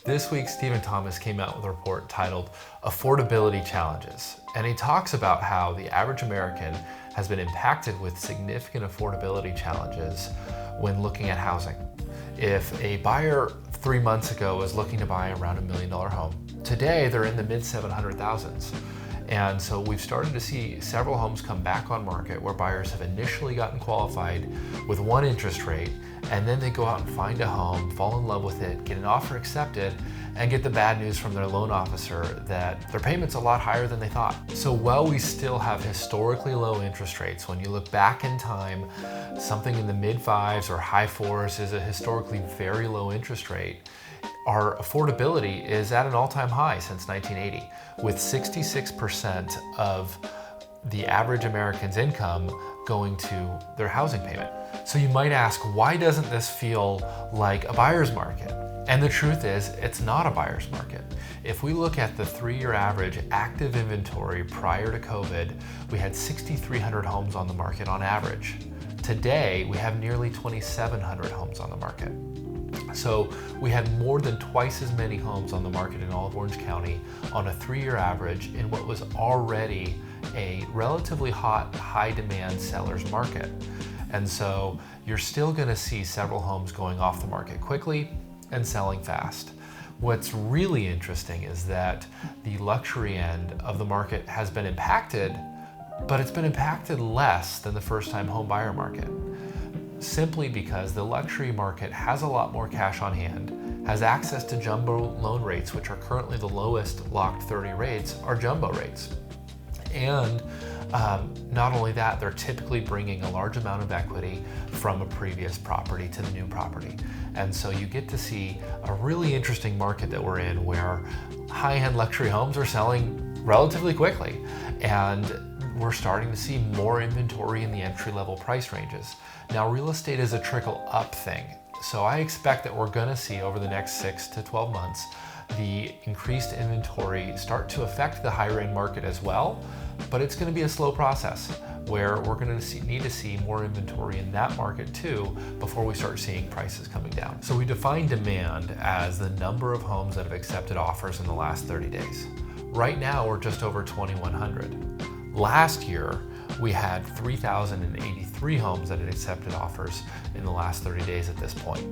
This week, Stephen Thomas came out with a report titled Affordability Challenges, and he talks about how the average American has been impacted with significant affordability challenges when looking at housing. If a buyer 3 months ago was looking to buy around $1 million home, today they're in the mid 700,000s. And so we've started to see several homes come back on market where buyers have initially gotten qualified with one interest rate, and then they go out and find a home, fall in love with it, get an offer accepted, and get the bad news from their loan officer that their payment's a lot higher than they thought. So while we still have historically low interest rates, when you look back in time, something in the mid fives or high fours is a historically very low interest rate. Our affordability is at an all-time high since 1980, with 66% of the average American's income going to their housing payment. So you might ask, why doesn't this feel like a buyer's market? And the truth is, it's not a buyer's market. If we look at the 3-year average active inventory prior to COVID, we had 6,300 homes on the market on average. Today, we have nearly 2,700 homes on the market. So we had more than twice as many homes on the market in all of Orange County on a 3-year average in what was already a relatively hot, high demand seller's market. And so you're still gonna see several homes going off the market quickly and selling fast. What's really interesting is that the luxury end of the market has been impacted, but it's been impacted less than the first-time home buyer market. Simply because the luxury market has a lot more cash on hand, has access to jumbo loan rates, which are currently the lowest locked 30 rates are jumbo rates. And not only that, they're typically bringing a large amount of equity from a previous property to the new property. And so you get to see a really interesting market that we're in where high-end luxury homes are selling relatively quickly. And we're starting to see more inventory in the entry-level price ranges. Now, real estate is a trickle-up thing. So I expect that we're gonna see over the next 6 to 12 months, the increased inventory start to affect the higher end market as well, but it's gonna be a slow process where we're gonna need to see more inventory in that market too before we start seeing prices coming down. So we define demand as the number of homes that have accepted offers in the last 30 days. Right now, we're just over 2,100. Last year, we had 3,083 homes that had accepted offers in the last 30 days at this point.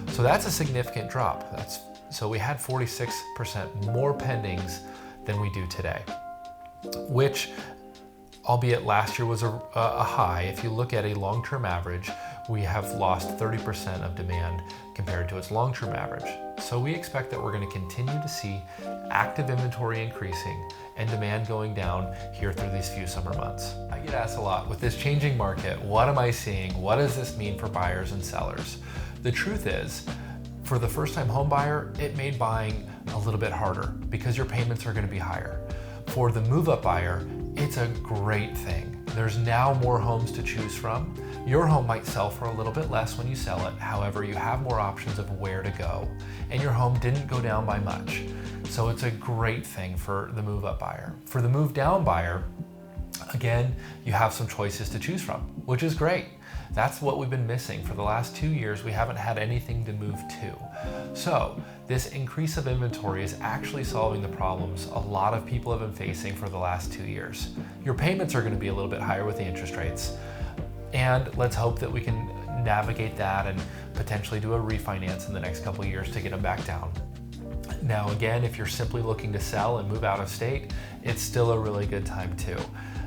So that's a significant drop. So we had 46% more pendings than we do today, which, albeit last year was a high, if you look at a long-term average, we have lost 30% of demand compared to its long-term average. So we expect that we're going to continue to see active inventory increasing and demand going down here through these few summer months. I get asked a lot, with this changing market, what am I seeing? What does this mean for buyers and sellers? The truth is, for the first-time home buyer, it made buying a little bit harder because your payments are going to be higher. For the move-up buyer, it's a great thing. There's now more homes to choose from. Your home might sell for a little bit less when you sell it. However, you have more options of where to go, and your home didn't go down by much. So it's a great thing for the move-up buyer. For the move-down buyer, again, you have some choices to choose from, which is great. That's what we've been missing. For the last 2 years, we haven't had anything to move to. So this increase of inventory is actually solving the problems a lot of people have been facing for the last 2 years. Your payments are going to be a little bit higher with the interest rates. And let's hope that we can navigate that and potentially do a refinance in the next couple of years to get them back down. Now, again, if you're simply looking to sell and move out of state, it's still a really good time too.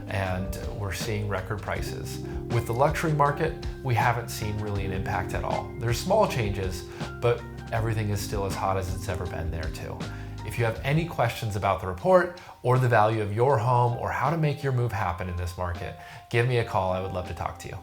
And we're seeing record prices. With the luxury market, we haven't seen really an impact at all. There's small changes, but everything is still as hot as it's ever been there too. If you have any questions about the report or the value of your home or how to make your move happen in this market, give me a call. I would love to talk to you.